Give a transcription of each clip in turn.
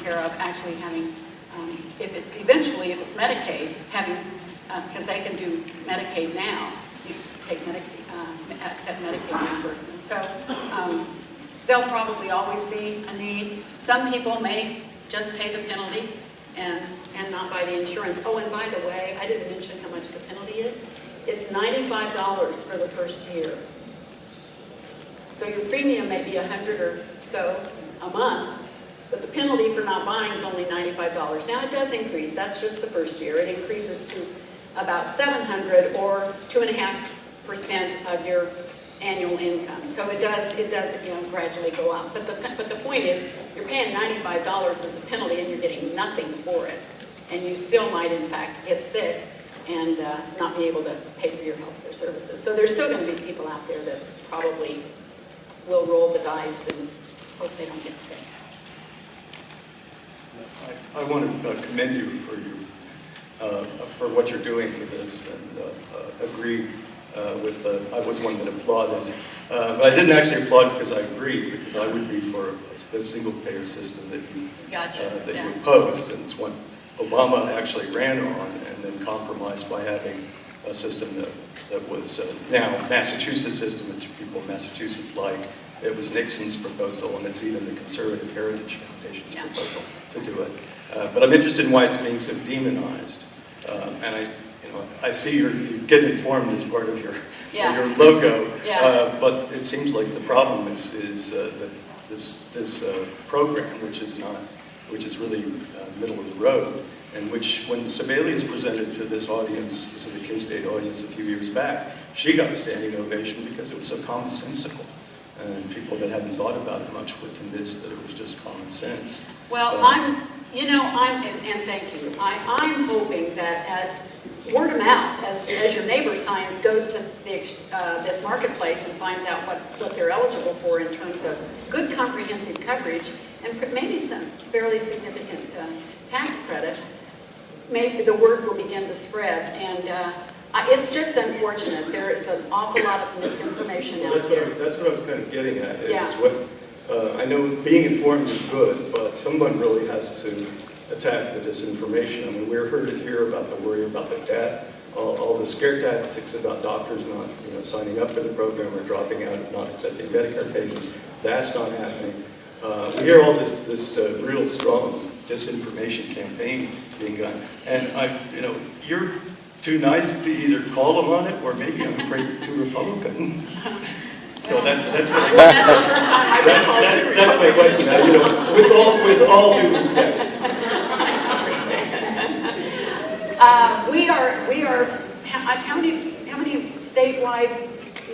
care of actually having, if it's Medicaid, having, because they can do Medicaid now, you take accept Medicaid reimbursement. So there'll probably always be a need. Some people may just pay the penalty and not buy the insurance. Oh, and by the way, I didn't mention how much the penalty is. It's $95 for the first year. So your premium may be $100 or so a month, but the penalty for not buying is only $95. Now it does increase. That's just the first year. It increases to about $700 or 2.5% of your annual income. So it does gradually go up. But the point is, you're paying $95 as a penalty and you're getting nothing for it, and you still might in fact get sick and not be able to pay for your health care services. So there's still going to be people out there that probably will roll the dice and hope they don't get sick. I want to commend you for what you're doing for this, and agree with I was one that applauded. But I didn't actually applaud because I agreed, because I would be for the single-payer system that you you oppose, and it's what Obama actually ran on and then compromised by having a system that was now Massachusetts system, which people in Massachusetts like. It was Nixon's proposal, and it's even the Conservative Heritage Foundation's proposal to do it. But I'm interested in why it's being so demonized. And I see you get informed as part of your logo, but it seems like the problem is that this program, which is really middle of the road, and which, when Sebelius presented to this audience, to the K-State audience a few years back, she got a standing ovation because it was so commonsensical. And people that hadn't thought about it much were convinced that it was just common sense. Well, and thank you. I'm hoping that as word of mouth, as your neighbor signs goes to this marketplace and finds out what they're eligible for in terms of good comprehensive coverage and maybe some fairly significant tax credit, maybe the word will begin to spread. And it's just unfortunate. There is an awful lot of misinformation out there. That's what I was kind of getting at. I know being informed is good, but someone really has to attack the disinformation. I mean, we've heard it here about the worry about the debt, all the scare tactics about doctors not signing up for the program or dropping out, not accepting Medicare patients. That's not happening. We hear all this real strong disinformation campaign being done, and you're too nice to either call them on it, or maybe I'm afraid you're too Republican. So that's my question. Now, with all due respect. We are. How many statewide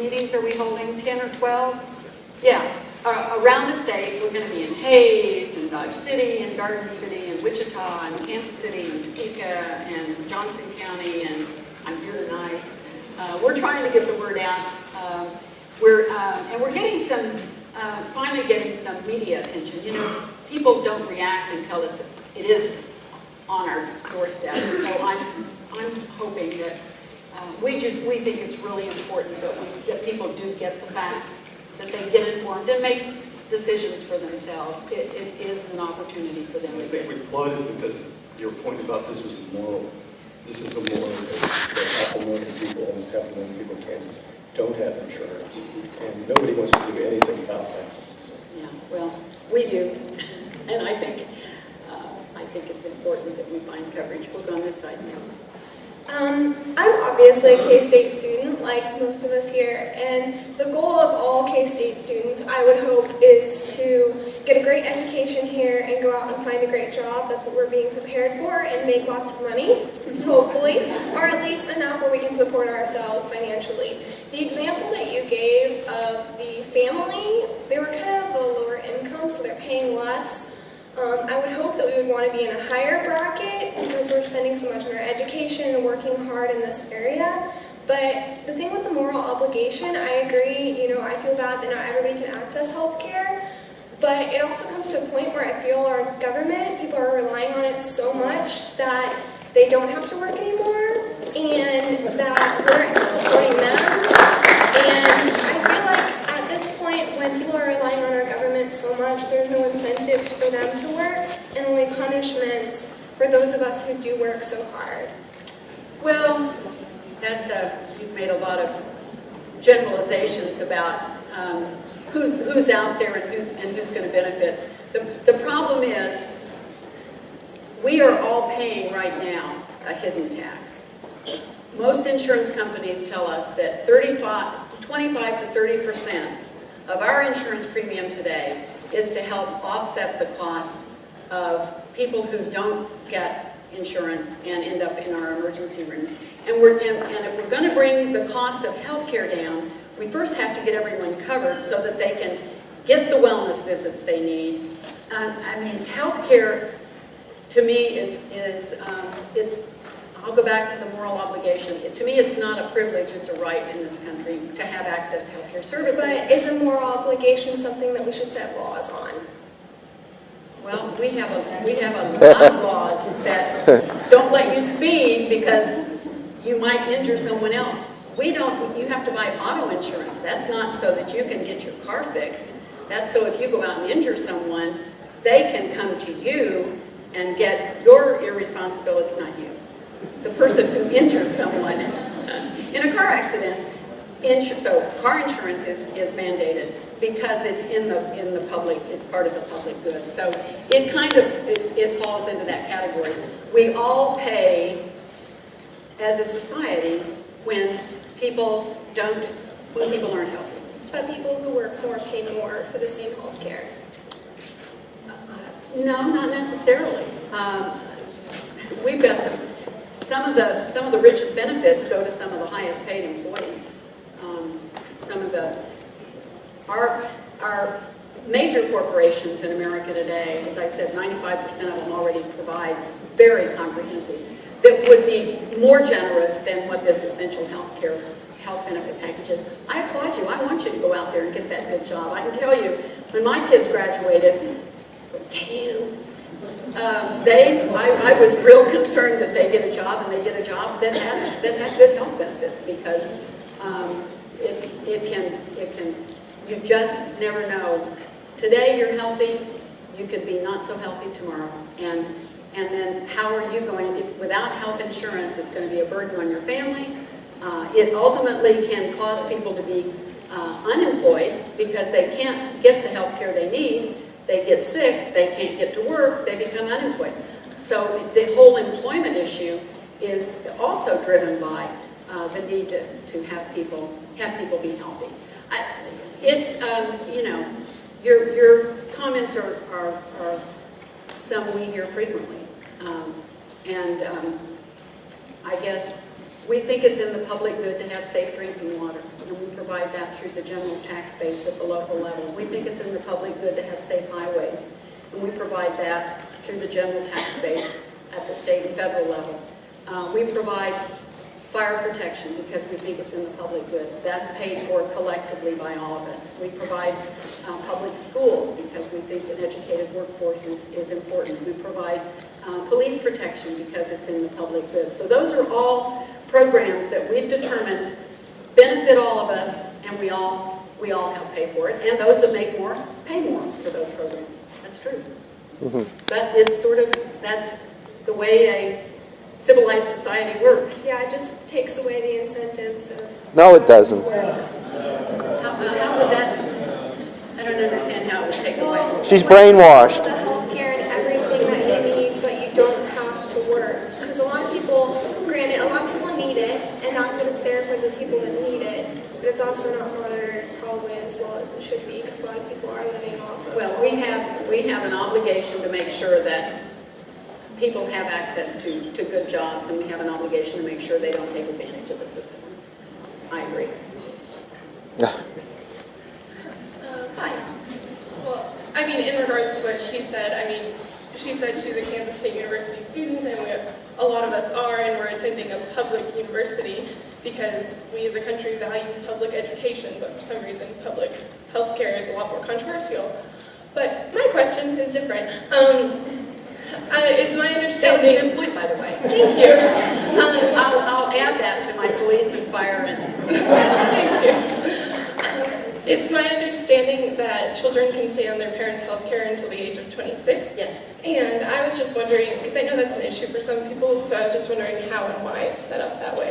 meetings are we holding? 10 or 12? Yeah. Around the state, we're going to be in Hayes and Dodge City and Garden City and Wichita and Kansas City and Topeka and Johnson County, and I'm here tonight. We're trying to get the word out. We're getting finally getting some media attention. People don't react until it is on our doorstep. And so I'm hoping that we think it's really important that people do get the facts, that they get informed and make decisions for themselves. It is an opportunity for them. I think we applauded because your point about this was immoral. This is immoral because 500,000 people, almost 500,000 people in Kansas don't have insurance, and nobody wants to do anything about that. So. Yeah, well, we do, and I think it's important that we find coverage. We'll go on this side now. I'm obviously a K-State student, like most of us here, and the goal of all K-State students, I would hope, is to get a great education here and go out and find a great job. That's what we're being prepared for, and make lots of money, hopefully, or at least enough where we can support ourselves financially. The example that you gave of the family, they were kind of a lower income, so they're paying less. I would hope that we would want to be in a higher bracket because we're spending so much on our education and working hard in this area. But the thing with the moral obligation, I agree, I feel bad that not everybody can access health care. But it also comes to a point where I feel our government, people are relying on it so much that they don't have to work anymore and that we're supporting them. And I feel like at this point, when people are relying on our government so much, there's no incentives for them to to work and only punishments for those of us who do work so hard? Well, you've made a lot of generalizations about who's out there and who's going to benefit. The problem is we are all paying right now a hidden tax. Most insurance companies tell us that 25 to 30% of our insurance premium today is to help offset the cost of people who don't get insurance and end up in our emergency rooms. And if we're going to bring the cost of health care down, we first have to get everyone covered so that they can get the wellness visits they need. I mean, health care to me it's I'll go back to the moral obligation. To me, it's not a privilege, it's a right in this country to have access to health care services. But is a moral obligation something that we should set laws on? Well, we have a lot of laws that don't let you speed because you might injure someone else. You have to buy auto insurance. That's not so that you can get your car fixed. That's so if you go out and injure someone, they can come to you and get your irresponsibility, not you, the person who injures someone in a car accident. So car insurance is mandated because it's in the public, it's part of the public good. So it falls into that category. We all pay as a society when people aren't healthy. But people who work more pay more for the same health care. No, not necessarily. We've got some of the richest benefits go to some of the highest paid employees. Our major corporations in America today, as I said, 95% of them already provide very comprehensive, that would be more generous than what this essential health benefit package is. I applaud you. I want you to go out there and get that good job. I can tell you, when my kids graduated, I was real concerned that they get a job and they get a job that had good health benefits because you just never know. Today you're healthy, you could be not so healthy tomorrow. And then how are you going to, without health insurance, it's going to be a burden on your family. It ultimately can cause people to be unemployed because they can't get the health care they need. They get sick, they can't get to work, they become unemployed. So the whole employment issue is also driven by the need to have people be healthy. Your comments are some we hear frequently. I guess we think it's in the public good to have safe drinking water, and we provide that through the general tax base at the local level. We think it's in the public good to have safe highways, and we provide that through the general tax base at the state and federal level. We provide fire protection because we think it's in the public good. That's paid for collectively by all of us. We provide public schools because we think an educated workforce is important. We provide police protection because it's in the public good. So those are all programs that we've determined benefit all of us, and we all help pay for it. And those that make more pay more for those programs. That's true. Mm-hmm. But it's that's the way a civilized society works. Yeah, it just takes away the incentives of... No, it doesn't. How would that... I don't understand how it would take away. She's brainwashed. The health care and everything that you need, but you don't have to work. Because a lot of people, granted, a lot of people need it, and that's what it's there for, the people that need it. But it's also not monitored probably as well as it should be, because a lot of people are living off of... Well, we have an obligation to make sure that people have access to good jobs, and we have an obligation to make sure they don't take advantage of the system. I agree. Hi. Well, I mean, in regards to what she said, she said she's a Kansas State University student, and a lot of us are, and we're attending a public university because we as a country value public education, but for some reason public health care is a lot more controversial. But my question is different. It's my understanding... That was a good point, by the way. Thank you. I'll add that to my police and fire. Thank you. It's my understanding that children can stay on their parents' health care until the age of 26. Yes. And I was just wondering, because I know that's an issue for some people, so I was just wondering how and why it's set up that way.